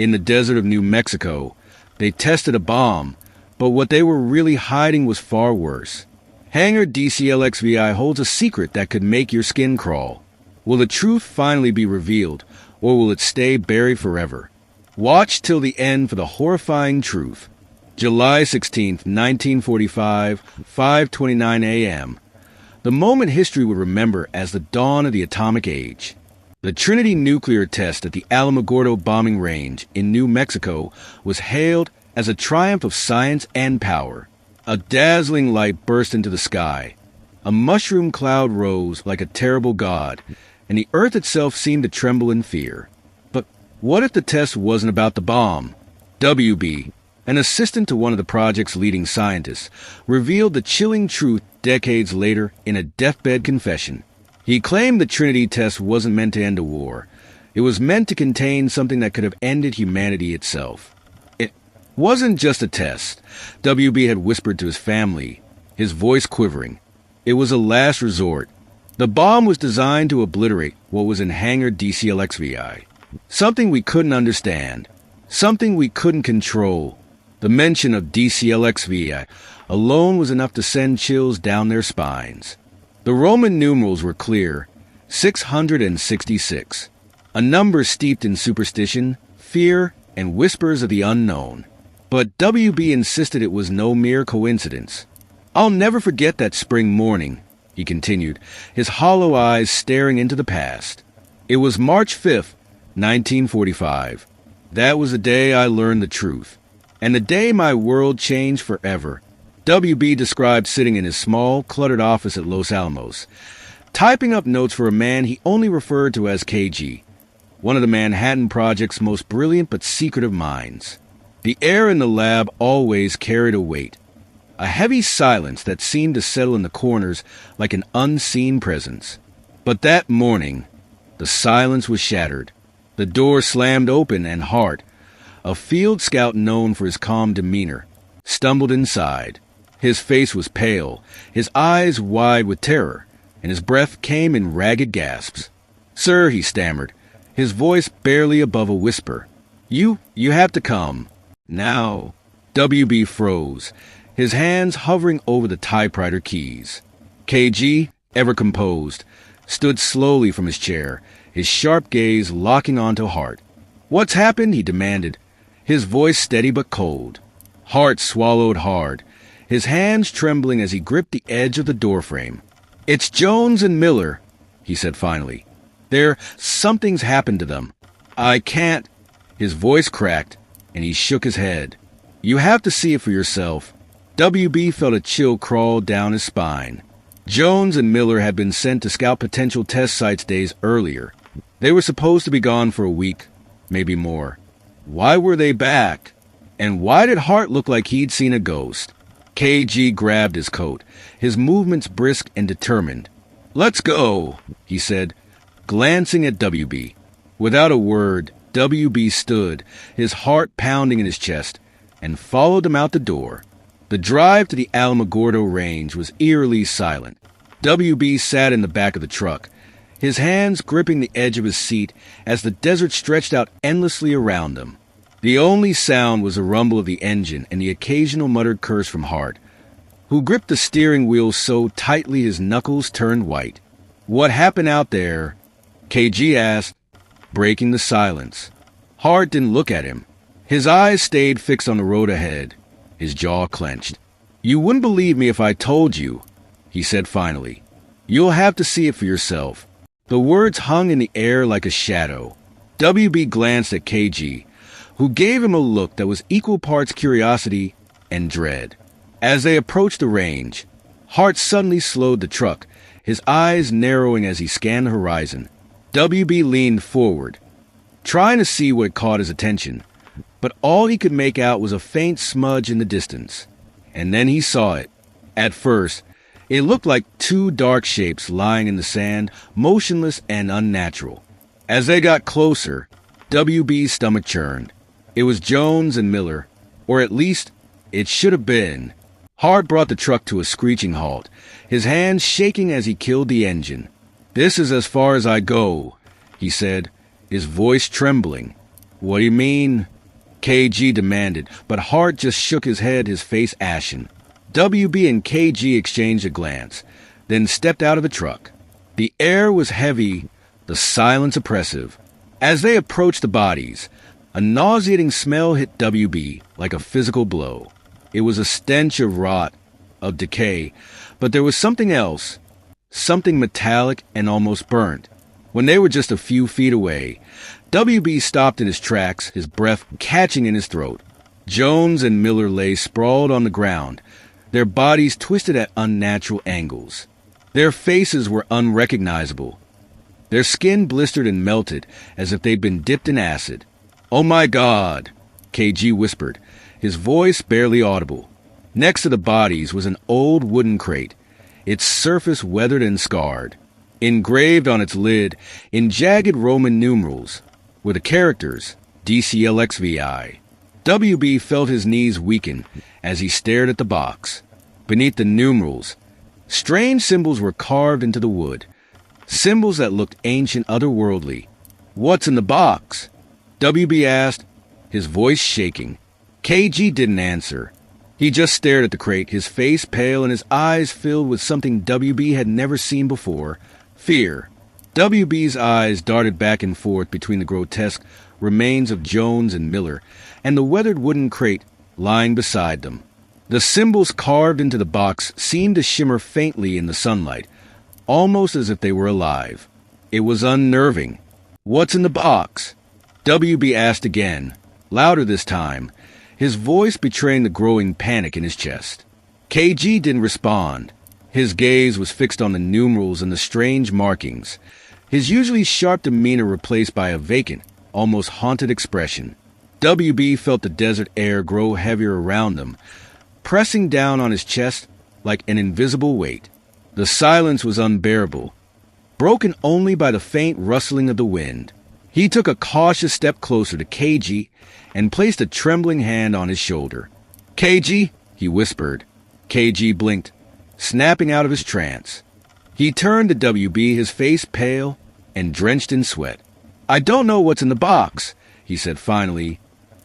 In the desert of New Mexico, they tested a bomb, but what they were really hiding was far worse. Hangar DCLXVI holds a secret that could make your skin crawl. Will the truth finally be revealed, or will it stay buried forever? Watch till the end for the horrifying truth. July 16th, 1945, 5:29 a.m. The moment history would remember as the dawn of the atomic age. The Trinity nuclear test at the Alamogordo Bombing Range in New Mexico was hailed as a triumph of science and power. A dazzling light burst into the sky. A mushroom cloud rose like a terrible god, and the earth itself seemed to tremble in fear. But what if the test wasn't about the bomb? WB, an assistant to one of the project's leading scientists, revealed the chilling truth decades later in a deathbed confession. He claimed the Trinity test wasn't meant to end a war. It was meant to contain something that could have ended humanity itself. It wasn't just a test, WB had whispered to his family, his voice quivering. It was a last resort. The bomb was designed to obliterate what was in Hangar DCLXVI. Something we couldn't understand. Something we couldn't control. The mention of DCLXVI alone was enough to send chills down their spines. The Roman numerals were clear, 666, a number steeped in superstition, fear, and whispers of the unknown. But WB insisted it was no mere coincidence. I'll never forget that spring morning, he continued, his hollow eyes staring into the past. It was March 5th, 1945. That was the day I learned the truth, and the day my world changed forever. WB described sitting in his small, cluttered office at Los Alamos, typing up notes for a man he only referred to as KG, one of the Manhattan Project's most brilliant but secretive minds. The air in the lab always carried a weight, a heavy silence that seemed to settle in the corners like an unseen presence. But that morning, the silence was shattered. The door slammed open and Hart, a field scout known for his calm demeanor, stumbled inside. His face was pale, his eyes wide with terror, and his breath came in ragged gasps. "Sir," he stammered, his voice barely above a whisper. You have to come. Now." WB froze, his hands hovering over the typewriter keys. KG, ever composed, stood slowly from his chair, his sharp gaze locking onto Hart. "What's happened?" he demanded, his voice steady but cold. Hart swallowed hard, his hands trembling as he gripped the edge of the doorframe. "It's Jones and Miller," he said finally. Something's happened to them. I can't." His voice cracked, and he shook his head. "You have to see it for yourself." WB felt a chill crawl down his spine. Jones and Miller had been sent to scout potential test sites days earlier. They were supposed to be gone for a week, maybe more. Why were they back? And why did Hart look like he'd seen a ghost? KG grabbed his coat, his movements brisk and determined. "Let's go," he said, glancing at WB. Without a word, WB stood, his heart pounding in his chest, and followed them out the door. The drive to the Alamogordo Range was eerily silent. WB sat in the back of the truck, his hands gripping the edge of his seat as the desert stretched out endlessly around them. The only sound was the rumble of the engine and the occasional muttered curse from Hart, who gripped the steering wheel so tightly his knuckles turned white. "What happened out there?" KG asked, breaking the silence. Hart didn't look at him. His eyes stayed fixed on the road ahead, his jaw clenched. "You wouldn't believe me if I told you," he said finally. "You'll have to see it for yourself." The words hung in the air like a shadow. WB glanced at KG, who gave him a look that was equal parts curiosity and dread. As they approached the range, Hart suddenly slowed the truck, his eyes narrowing as he scanned the horizon. WB leaned forward, trying to see what caught his attention, but all he could make out was a faint smudge in the distance. And then he saw it. At first, it looked like two dark shapes lying in the sand, motionless and unnatural. As they got closer, WB's stomach churned. It was Jones and Miller, or at least it should have been. Hart brought the truck to a screeching halt, his hands shaking as he killed the engine. "This is as far as I go," he said, his voice trembling. What do you mean? KG demanded, but Hart just shook his head, his face ashen. WB and KG exchanged a glance, then stepped out of the truck. The air was heavy, the silence oppressive. As they approached the bodies, a nauseating smell hit WB like a physical blow. It was a stench of rot, of decay, but there was something else, something metallic and almost burnt. When they were just a few feet away, WB stopped in his tracks, his breath catching in his throat. Jones and Miller lay sprawled on the ground, their bodies twisted at unnatural angles. Their faces were unrecognizable. Their skin blistered and melted as if they'd been dipped in acid. "Oh my God," KG whispered, his voice barely audible. Next to the bodies was an old wooden crate, its surface weathered and scarred. Engraved on its lid, in jagged Roman numerals, were the characters DCLXVI. WB felt his knees weaken as he stared at the box. Beneath the numerals, strange symbols were carved into the wood, symbols that looked ancient, otherworldly. "What's in the box?" WB asked, his voice shaking. KG didn't answer. He just stared at the crate, his face pale and his eyes filled with something WB had never seen before: fear. WB's eyes darted back and forth between the grotesque remains of Jones and Miller and the weathered wooden crate lying beside them. The symbols carved into the box seemed to shimmer faintly in the sunlight, almost as if they were alive. It was unnerving. "What's in the box?" WB asked again, louder this time, his voice betraying the growing panic in his chest. KG didn't respond. His gaze was fixed on the numerals and the strange markings, his usually sharp demeanor replaced by a vacant, almost haunted expression. WB felt the desert air grow heavier around them, pressing down on his chest like an invisible weight. The silence was unbearable, broken only by the faint rustling of the wind. He took a cautious step closer to KG and placed a trembling hand on his shoulder. "KG," he whispered. KG blinked, snapping out of his trance. He turned to WB, his face pale and drenched in sweat. "I don't know what's in the box," he said finally,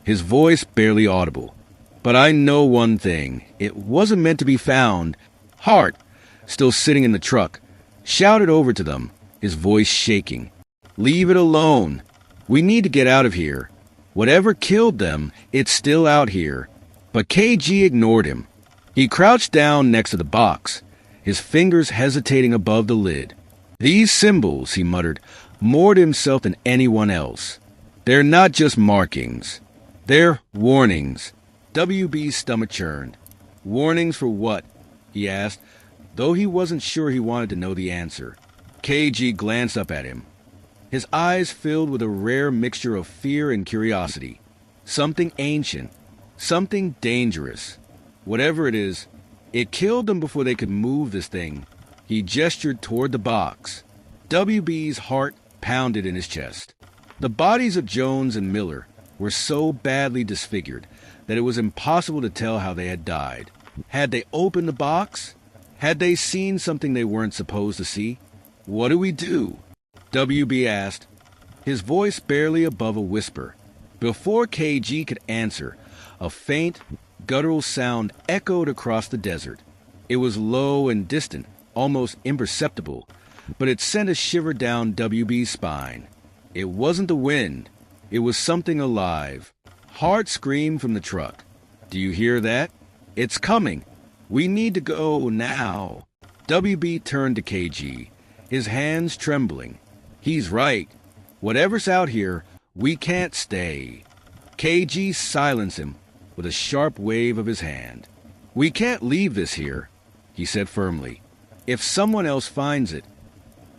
his voice barely audible. "But I know one thing. It wasn't meant to be found." Hart, still sitting in the truck, shouted over to them, his voice shaking. "Leave it alone. We need to get out of here. Whatever killed them, it's still out here." But KG ignored him. He crouched down next to the box, his fingers hesitating above the lid. "These symbols," he muttered, more to himself than anyone else. "They're not just markings. They're warnings." WB's stomach churned. "Warnings for what?" he asked, though he wasn't sure he wanted to know the answer. KG glanced up at him, his eyes filled with a rare mixture of fear and curiosity. Something ancient, something dangerous. Whatever it is, it killed them before they could move this thing. He gestured toward the box. WB's heart pounded in his chest. The bodies of Jones and Miller were so badly disfigured that it was impossible to tell how they had died. Had they opened the box? Had they seen something they weren't supposed to see? "What do we do?" WB asked, his voice barely above a whisper. Before KG could answer, a faint, guttural sound echoed across the desert. It was low and distant, almost imperceptible, but it sent a shiver down WB's spine. It wasn't the wind. It was something alive. Hart screamed from the truck. "Do you hear that? It's coming. We need to go now." WB turned to KG, his hands trembling. "He's right. Whatever's out here, we can't stay." KG silenced him with a sharp wave of his hand. "We can't leave this here," he said firmly. "If someone else finds it."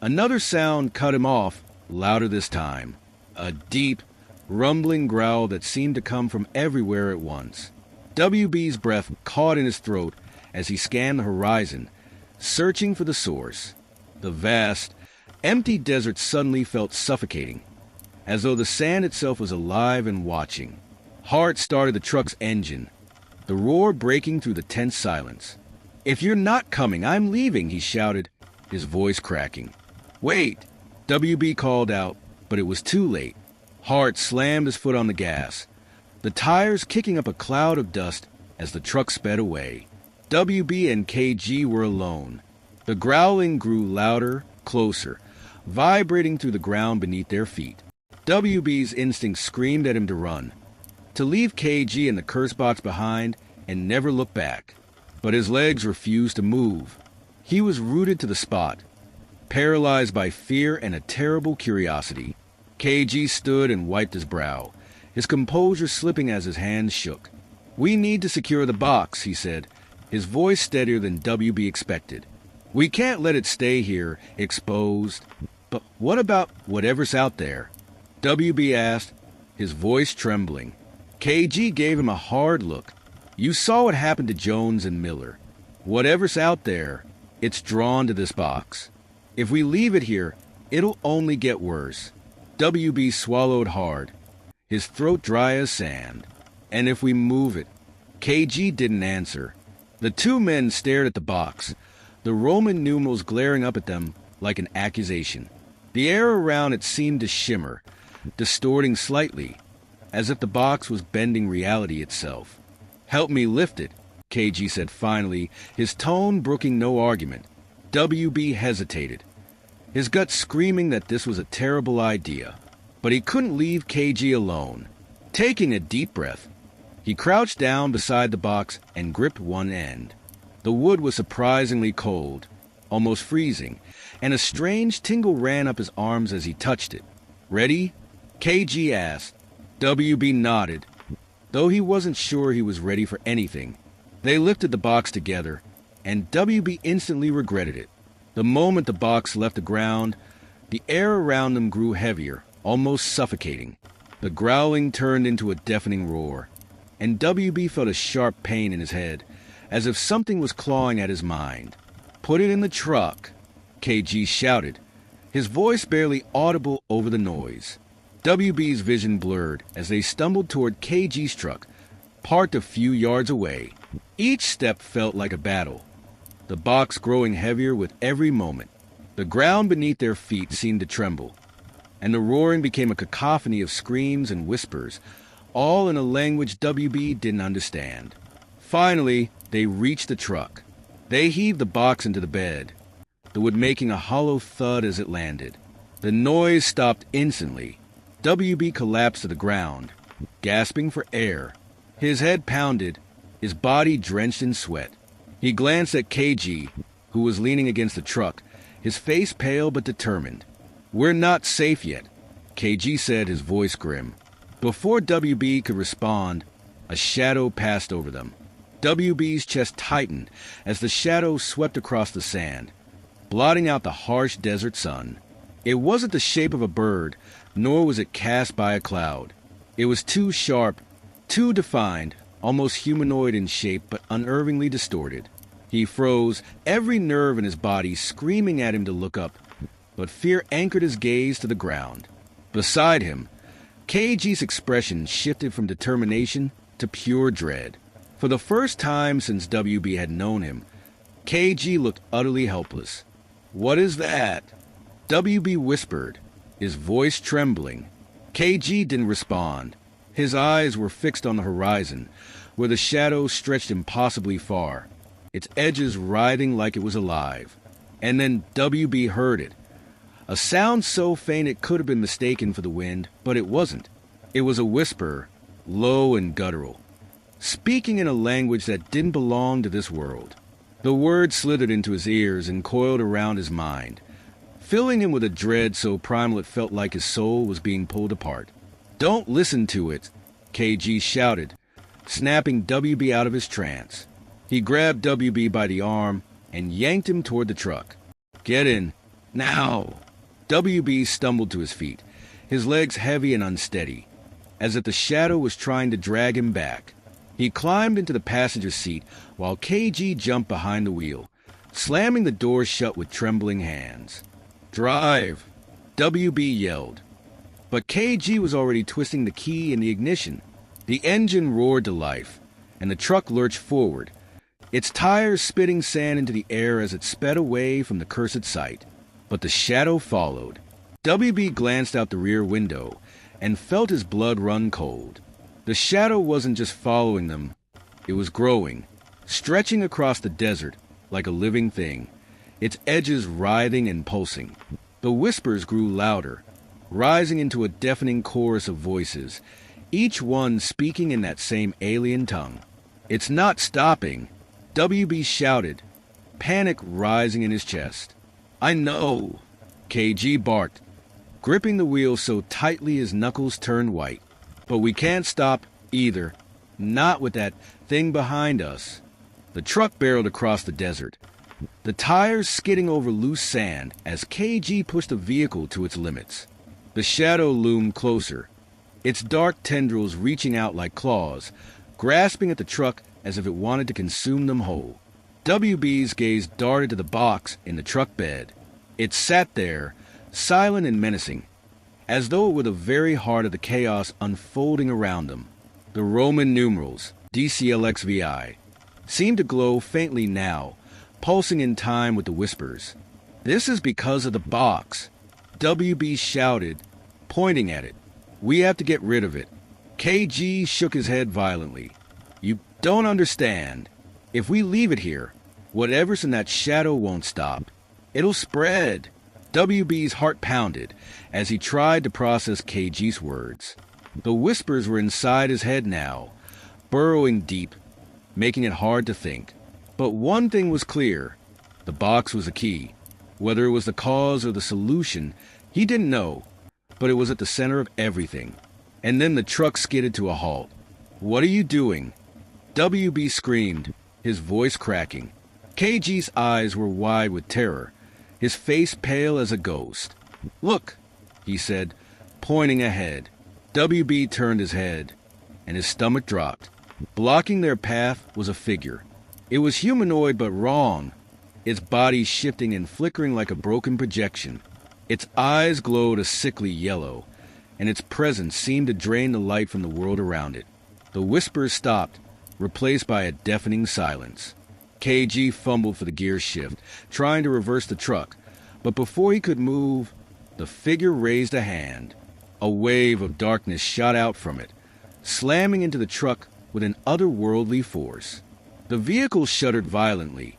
Another sound cut him off, louder this time. A deep, rumbling growl that seemed to come from everywhere at once. WB's breath caught in his throat as he scanned the horizon, searching for the source. The vast, empty desert suddenly felt suffocating, as though the sand itself was alive and watching. Hart started the truck's engine, the roar breaking through the tense silence. "If you're not coming, I'm leaving," he shouted, his voice cracking. "Wait!" WB called out, but it was too late. Hart slammed his foot on the gas, the tires kicking up a cloud of dust as the truck sped away. WB and KG were alone. The growling grew louder, closer, vibrating through the ground beneath their feet. WB's instinct screamed at him to run, to leave KG and the curse box behind and never look back. But his legs refused to move. He was rooted to the spot, paralyzed by fear and a terrible curiosity. KG stood and wiped his brow, his composure slipping as his hands shook. "We need to secure the box," he said, his voice steadier than WB expected. "We can't let it stay here, exposed." "But what about whatever's out there?" WB asked, his voice trembling. KG gave him a hard look. "You saw what happened to Jones and Miller. Whatever's out there, it's drawn to this box. If we leave it here, it'll only get worse." WB swallowed hard, his throat dry as sand. "And if we move it?" KG didn't answer. The two men stared at the box, the Roman numerals glaring up at them like an accusation. The air around it seemed to shimmer, distorting slightly, as if the box was bending reality itself. "Help me lift it," KG said finally, his tone brooking no argument. WB hesitated, his gut screaming that this was a terrible idea. But he couldn't leave KG alone. Taking a deep breath, he crouched down beside the box and gripped one end. The wood was surprisingly cold, almost freezing, and a strange tingle ran up his arms as he touched it. "Ready?" KG asked. WB nodded, though he wasn't sure he was ready for anything. They lifted the box together, and WB instantly regretted it. The moment the box left the ground, the air around them grew heavier, almost suffocating. The growling turned into a deafening roar, and WB felt a sharp pain in his head, as if something was clawing at his mind. "Put it in the truck," KG shouted, his voice barely audible over the noise. WB's vision blurred as they stumbled toward KG's truck, parked a few yards away. Each step felt like a battle, the box growing heavier with every moment. The ground beneath their feet seemed to tremble, and the roaring became a cacophony of screams and whispers, all in a language WB didn't understand. Finally, they reached the truck. They heaved the box into the bed, the wood making a hollow thud as it landed. The noise stopped instantly. WB collapsed to the ground, gasping for air. His head pounded, his body drenched in sweat. He glanced at KG, who was leaning against the truck, his face pale but determined. "We're not safe yet," KG said, his voice grim. Before WB could respond, a shadow passed over them. WB's chest tightened as the shadow swept across the sand, blotting out the harsh desert sun. It wasn't the shape of a bird, nor was it cast by a cloud. It was too sharp, too defined, almost humanoid in shape but unnervingly distorted. He froze, every nerve in his body screaming at him to look up, but fear anchored his gaze to the ground. Beside him, KG's expression shifted from determination to pure dread. For the first time since WB had known him, KG looked utterly helpless. "What is that?" WB whispered, his voice trembling. KG didn't respond. His eyes were fixed on the horizon, where the shadow stretched impossibly far, its edges writhing like it was alive. And then WB heard it. A sound so faint it could have been mistaken for the wind, but it wasn't. It was a whisper, low and guttural, speaking in a language that didn't belong to this world. The words slithered into his ears and coiled around his mind, filling him with a dread so primal it felt like his soul was being pulled apart. "Don't listen to it," KG shouted, snapping WB out of his trance. He grabbed WB by the arm and yanked him toward the truck. "Get in, now!" WB stumbled to his feet, his legs heavy and unsteady, as if the shadow was trying to drag him back. He climbed into the passenger seat while KG jumped behind the wheel, slamming the door shut with trembling hands. "Drive!" WB yelled. But KG was already twisting the key in the ignition. The engine roared to life, and the truck lurched forward, its tires spitting sand into the air as it sped away from the cursed sight. But the shadow followed. WB glanced out the rear window, and felt his blood run cold. The shadow wasn't just following them, it was growing, stretching across the desert like a living thing, its edges writhing and pulsing. The whispers grew louder, rising into a deafening chorus of voices, each one speaking in that same alien tongue. "It's not stopping," WB shouted, panic rising in his chest. "I know," KG barked, gripping the wheel so tightly his knuckles turned white. "But we can't stop either, not with that thing behind us." The truck barreled across the desert, the tires skidding over loose sand as KG pushed the vehicle to its limits. The shadow loomed closer, its dark tendrils reaching out like claws, grasping at the truck as if it wanted to consume them whole. WB's gaze darted to the box in the truck bed. It sat there, silent and menacing, as though it were the very heart of the chaos unfolding around them. The Roman numerals, DCLXVI, seemed to glow faintly now, pulsing in time with the whispers. "This is because of the box," WB shouted, pointing at it. "We have to get rid of it." KG shook his head violently. "You don't understand. If we leave it here, whatever's in that shadow won't stop. It'll spread." WB's heart pounded as he tried to process KG's words. The whispers were inside his head now, burrowing deep, making it hard to think. But one thing was clear. The box was the key. Whether it was the cause or the solution, he didn't know, but it was at the center of everything. And then the truck skidded to a halt. "What are you doing?" WB screamed, his voice cracking. KG's eyes were wide with terror, his face pale as a ghost. "Look," he said, pointing ahead. WB turned his head, and his stomach dropped. Blocking their path was a figure. It was humanoid but wrong, its body shifting and flickering like a broken projection. Its eyes glowed a sickly yellow, and its presence seemed to drain the light from the world around it. The whispers stopped, replaced by a deafening silence. KG fumbled for the gear shift, trying to reverse the truck, but before he could move, the figure raised a hand. A wave of darkness shot out from it, slamming into the truck with an otherworldly force. The vehicle shuddered violently,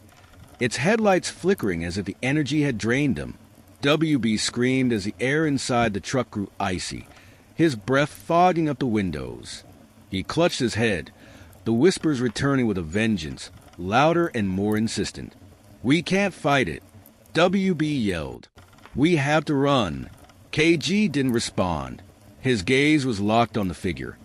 its headlights flickering as if the energy had drained them. WB screamed as the air inside the truck grew icy, his breath fogging up the windows. He clutched his head, the whispers returning with a vengeance, louder and more insistent. "We can't fight it," WB yelled. "We have to run." KG didn't respond. His gaze was locked on the figure,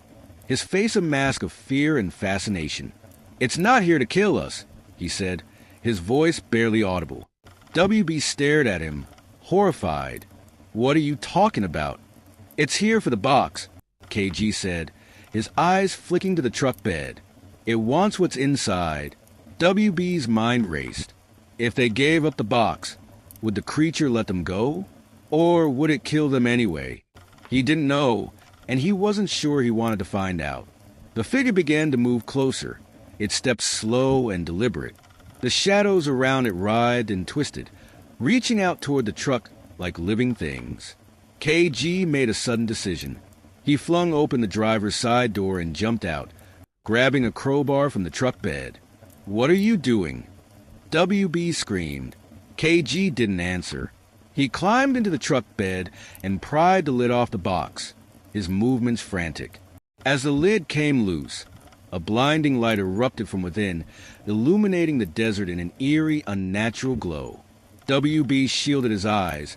his face a mask of fear and fascination. "It's not here to kill us," he said, his voice barely audible. WB stared at him, horrified. "What are you talking about?" "It's here for the box," KG said, his eyes flicking to the truck bed. "It wants what's inside." WB's mind raced. If they gave up the box, would the creature let them go? Or would it kill them anyway? He didn't know, and he wasn't sure he wanted to find out. The figure began to move closer, its steps slow and deliberate. The shadows around it writhed and twisted, reaching out toward the truck like living things. KG made a sudden decision. He flung open the driver's side door and jumped out, grabbing a crowbar from the truck bed. "What are you doing?" WB screamed. KG didn't answer. He climbed into the truck bed and pried the lid off the box, his movements frantic. As the lid came loose, a blinding light erupted from within, illuminating the desert in an eerie, unnatural glow. WB shielded his eyes,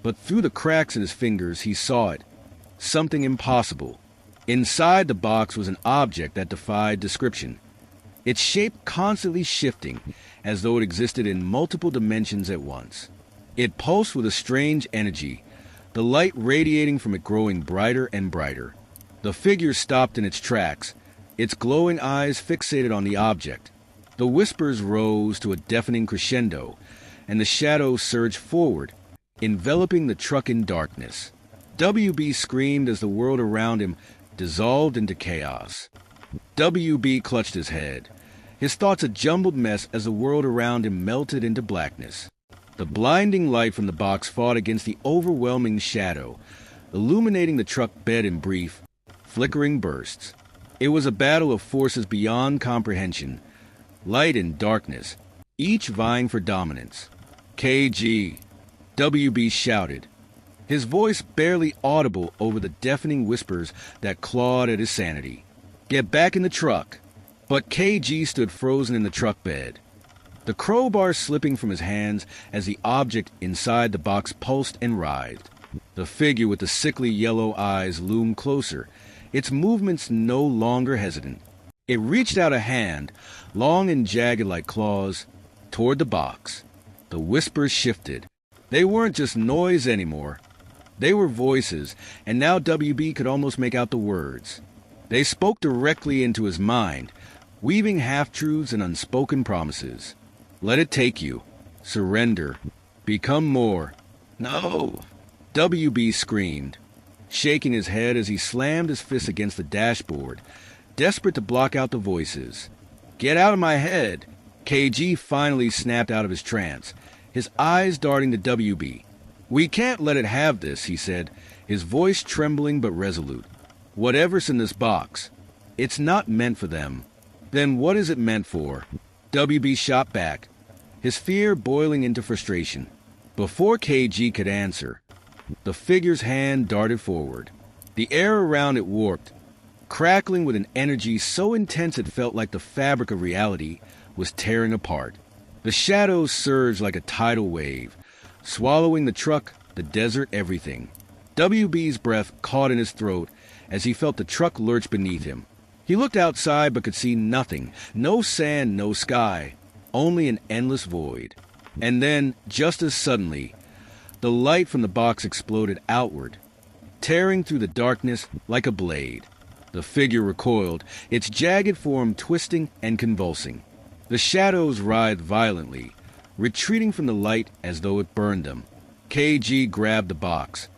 but through the cracks in his fingers he saw it. Something impossible. Inside the box was an object that defied description, its shape constantly shifting, as though it existed in multiple dimensions at once. It pulsed with a strange energy, the light radiating from it growing brighter and brighter. The figure stopped in its tracks, its glowing eyes fixated on the object. The whispers rose to a deafening crescendo, and the shadows surged forward, enveloping the truck in darkness. WB screamed as the world around him dissolved into chaos. WB clutched his head, his thoughts a jumbled mess as the world around him melted into blackness. The blinding light from the box fought against the overwhelming shadow, illuminating the truck bed in brief, flickering bursts. It was a battle of forces beyond comprehension, light and darkness, each vying for dominance. KG, WB shouted, his voice barely audible over the deafening whispers that clawed at his sanity. Get back in the truck. But KG stood frozen in the truck bed, the crowbar slipping from his hands as the object inside the box pulsed and writhed. The figure with the sickly yellow eyes loomed closer, its movements no longer hesitant. It reached out a hand, long and jagged like claws, toward the box. The whispers shifted. They weren't just noise anymore. They were voices, and now WB could almost make out the words. They spoke directly into his mind, weaving half-truths and unspoken promises. Let it take you. Surrender. Become more. No! WB screamed, shaking his head as he slammed his fist against the dashboard, desperate to block out the voices. Get out of my head! KG finally snapped out of his trance, his eyes darting to WB. We can't let it have this, he said, his voice trembling but resolute. Whatever's in this box, it's not meant for them. Then what is it meant for? WB shot back, his fear boiling into frustration. Before KG could answer, the figure's hand darted forward. The air around it warped, crackling with an energy so intense it felt like the fabric of reality was tearing apart. The shadows surged like a tidal wave, swallowing the truck, the desert, everything. WB's breath caught in his throat as he felt the truck lurch beneath him. He looked outside but could see nothing. No sand, no sky, only an endless void. And then, just as suddenly, the light from the box exploded outward, tearing through the darkness like a blade. The figure recoiled, its jagged form twisting and convulsing. The shadows writhed violently, retreating from the light as though it burned them. KG grabbed the box,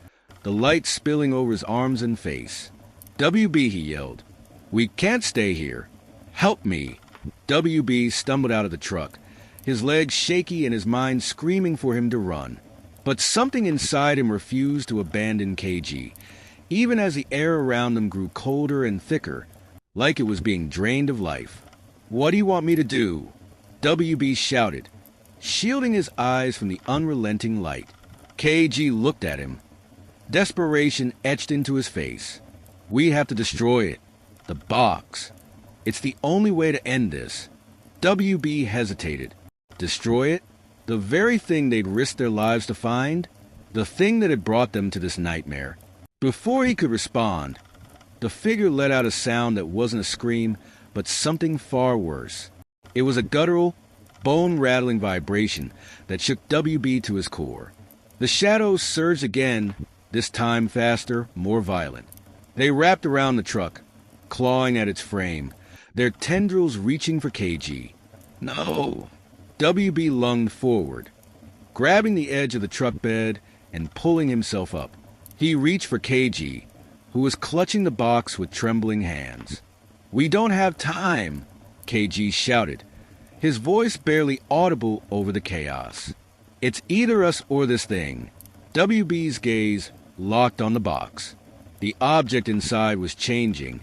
the light spilling over his arms and face. WB, he yelled. We can't stay here. Help me. WB stumbled out of the truck, his legs shaky and his mind screaming for him to run. But something inside him refused to abandon KG, even as the air around them grew colder and thicker, like it was being drained of life. What do you want me to do? WB shouted, shielding his eyes from the unrelenting light. KG looked at him. Desperation etched into his face. We have to destroy it. The box. It's the only way to end this. WB hesitated. Destroy it? The very thing they'd risked their lives to find? The thing that had brought them to this nightmare. Before he could respond, the figure let out a sound that wasn't a scream, but something far worse. It was a guttural, bone-rattling vibration that shook WB to his core. The shadows surged again, this time faster, more violent. They wrapped around the truck, clawing at its frame, their tendrils reaching for KG. No! WB lunged forward, grabbing the edge of the truck bed and pulling himself up. He reached for KG, who was clutching the box with trembling hands. We don't have time, KG shouted, his voice barely audible over the chaos. It's either us or this thing. WB's gaze locked on the box. The object inside was changing,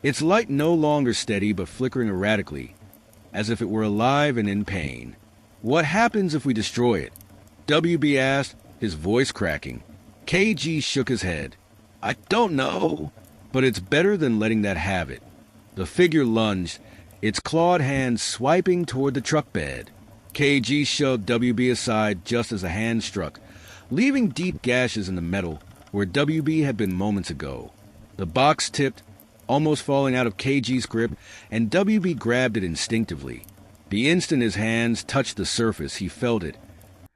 its light no longer steady but flickering erratically, as if it were alive and in pain. What happens if we destroy it? WB asked, his voice cracking. KG shook his head. I don't know, but it's better than letting that have it. The figure lunged, its clawed hand swiping toward the truck bed. KG shoved WB aside just as the hand struck, leaving deep gashes in the metal where WB had been moments ago. The box tipped, almost falling out of KG's grip, and WB grabbed it instinctively. The instant his hands touched the surface, he felt it.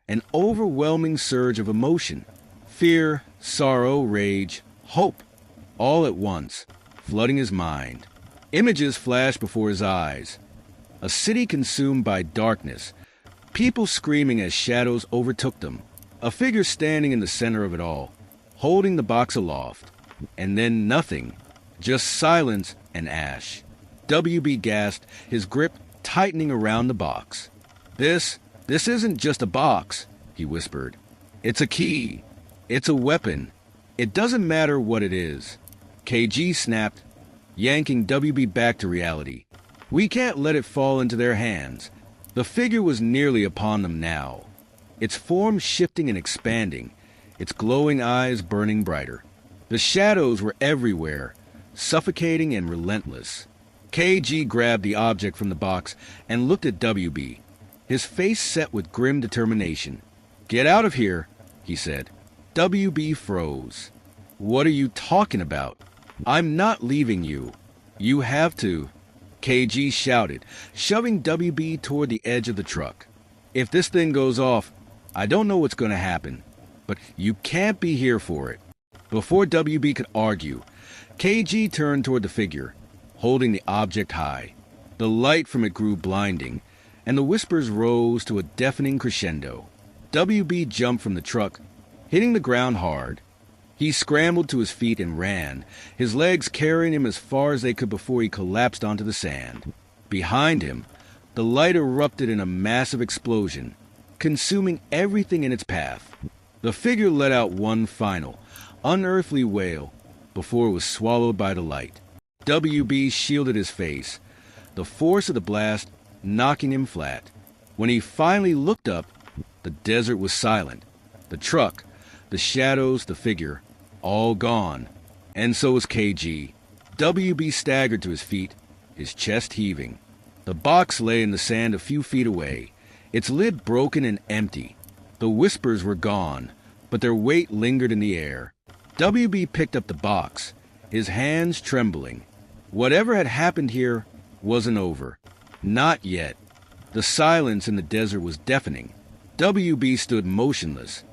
An overwhelming surge of emotion. Fear, sorrow, rage, hope, all at once, flooding his mind. Images flashed before his eyes. A city consumed by darkness, people screaming as shadows overtook them, a figure standing in the center of it all, holding the box aloft. And then nothing, just silence and ash. WB gasped, his grip tightening around the box. This isn't just a box, he whispered. It's a key. It's a weapon. It doesn't matter what it is, KG snapped, yanking WB back to reality. We can't let it fall into their hands. The figure was nearly upon them now, its form shifting and expanding, its glowing eyes burning brighter. The shadows were everywhere, suffocating and relentless. KG grabbed the object from the box and looked at WB, his face set with grim determination. "Get out of here," he said. WB froze. "What are you talking about? I'm not leaving you. You have to," KG shouted, shoving WB toward the edge of the truck. "If this thing goes off, I don't know what's going to happen, but you can't be here for it." Before WB could argue, KG turned toward the figure, holding the object high. The light from it grew blinding, and the whispers rose to a deafening crescendo. WB jumped from the truck, hitting the ground hard. He scrambled to his feet and ran, his legs carrying him as far as they could before he collapsed onto the sand. Behind him, the light erupted in a massive explosion, consuming everything in its path. The figure let out one final, unearthly wail before it was swallowed by the light. WB shielded his face, the force of the blast knocking him flat. When he finally looked up, the desert was silent. The truck, the shadows, the figure, all gone. And so was KG. WB staggered to his feet, his chest heaving. The box lay in the sand a few feet away, its lid broken and empty. The whispers were gone, but their weight lingered in the air. WB picked up the box, his hands trembling. Whatever had happened here wasn't over. Not yet. The silence in the desert was deafening. WB stood motionless,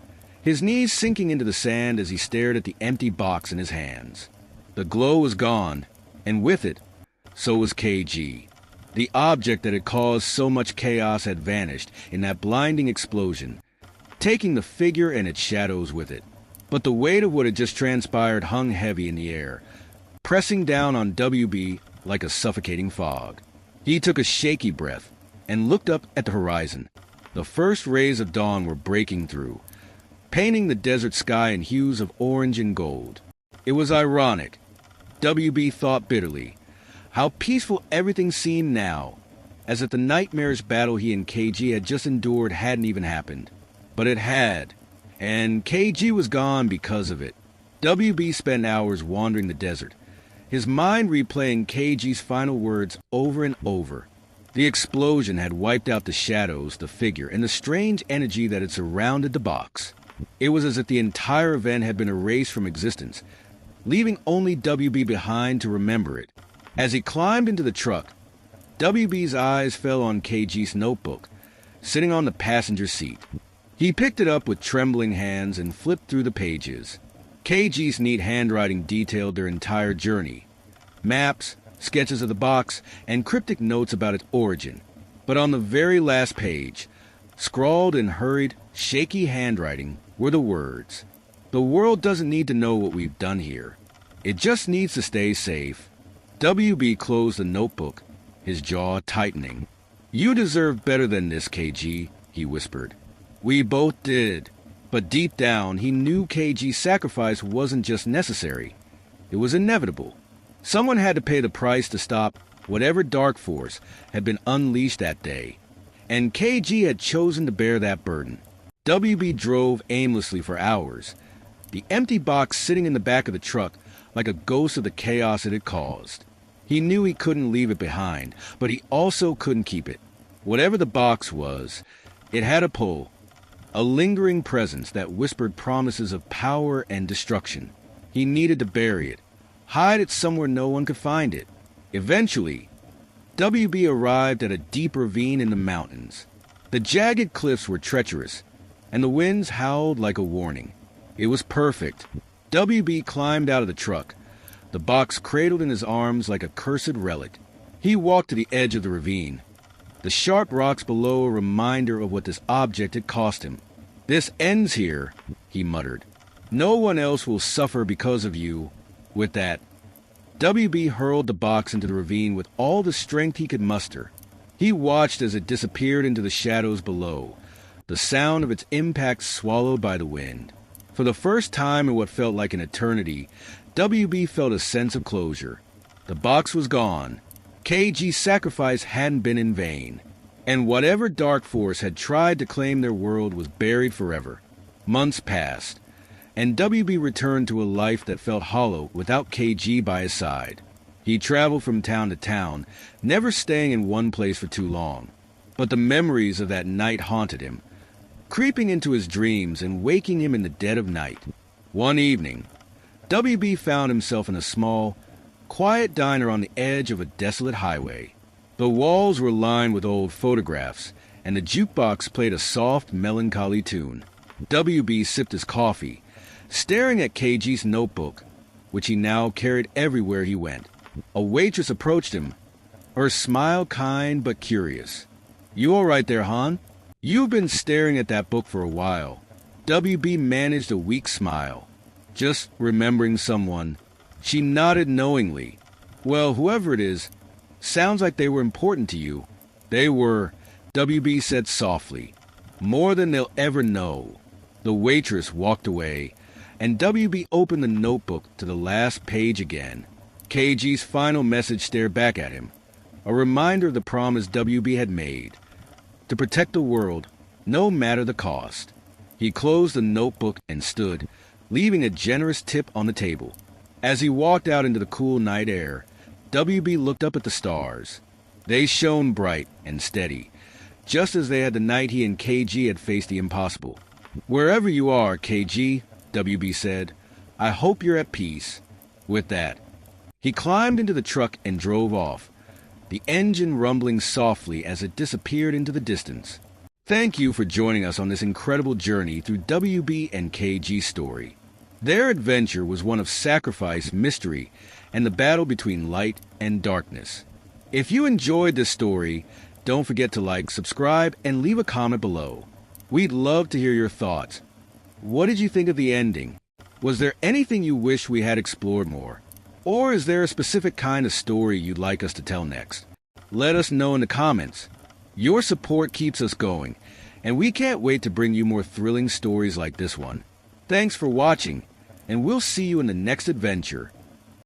his knees sinking into the sand as he stared at the empty box in his hands. The glow was gone, and with it, so was KG. The object that had caused so much chaos had vanished in that blinding explosion, taking the figure and its shadows with it. But the weight of what had just transpired hung heavy in the air, pressing down on WB like a suffocating fog. He took a shaky breath and looked up at the horizon. The first rays of dawn were breaking through, painting the desert sky in hues of orange and gold. It was ironic, WB thought bitterly, how peaceful everything seemed now, as if the nightmarish battle he and KG had just endured hadn't even happened. But it had, and KG was gone because of it. WB spent hours wandering the desert, his mind replaying KG's final words over and over. The explosion had wiped out the shadows, the figure, and the strange energy that had surrounded the box. It was as if the entire event had been erased from existence, leaving only WB behind to remember it. As he climbed into the truck, WB's eyes fell on KG's notebook, sitting on the passenger seat. He picked it up with trembling hands and flipped through the pages. KG's neat handwriting detailed their entire journey. Maps, sketches of the box, and cryptic notes about its origin. But on the very last page, scrawled in hurried, shaky handwriting, were the words, "The world doesn't need to know what we've done here. It just needs to stay safe." WB closed the notebook, his jaw tightening. "You deserve better than this, KG," he whispered. "We both did." But deep down, he knew KG's sacrifice wasn't just necessary. It was inevitable. Someone had to pay the price to stop whatever dark force had been unleashed that day. And KG had chosen to bear that burden. WB drove aimlessly for hours, the empty box sitting in the back of the truck like a ghost of the chaos it had caused. He knew he couldn't leave it behind, but he also couldn't keep it. Whatever the box was, it had a pull, a lingering presence that whispered promises of power and destruction. He needed to bury it, hide it somewhere no one could find it. Eventually, WB arrived at a deep ravine in the mountains. The jagged cliffs were treacherous, and the winds howled like a warning. It was perfect. WB climbed out of the truck, the box cradled in his arms like a cursed relic. He walked to the edge of the ravine, the sharp rocks below a reminder of what this object had cost him. "This ends here," he muttered. "No one else will suffer because of you." With that, WB hurled the box into the ravine with all the strength he could muster. He watched as it disappeared into the shadows below, the sound of its impact swallowed by the wind. For the first time in what felt like an eternity, WB felt a sense of closure. The box was gone. KG's sacrifice hadn't been in vain. And whatever dark force had tried to claim their world was buried forever. Months passed, and WB returned to a life that felt hollow without KG by his side. He traveled from town to town, never staying in one place for too long. But the memories of that night haunted him, creeping into his dreams and waking him in the dead of night. One evening, WB found himself in a small, quiet diner on the edge of a desolate highway. The walls were lined with old photographs, and the jukebox played a soft, melancholy tune. WB sipped his coffee, staring at KG's notebook, which he now carried everywhere he went. A waitress approached him, her smile kind but curious. "You all right there, Han? You've been staring at that book for a while." WB managed a weak smile. "Just remembering someone." She nodded knowingly. "Well, whoever it is, sounds like they were important to you." "They were," WB said softly. "More than they'll ever know." The waitress walked away, and WB opened the notebook to the last page again. KG's final message stared back at him, a reminder of the promise WB had made, to protect the world, no matter the cost. He closed the notebook and stood, leaving a generous tip on the table. As he walked out into the cool night air, WB looked up at the stars. They shone bright and steady, just as they had the night he and KG had faced the impossible. "Wherever you are, KG," WB said, "I hope you're at peace." With that, he climbed into the truck and drove off, the engine rumbling softly as it disappeared into the distance. Thank you for joining us on this incredible journey through WB and KG's story. Their adventure was one of sacrifice, mystery, and the battle between light and darkness. If you enjoyed this story, don't forget to like, subscribe, and leave a comment below. We'd love to hear your thoughts. What did you think of the ending? Was there anything you wish we had explored more? Or is there a specific kind of story you'd like us to tell next? Let us know in the comments. Your support keeps us going, and we can't wait to bring you more thrilling stories like this one. Thanks for watching, and we'll see you in the next adventure.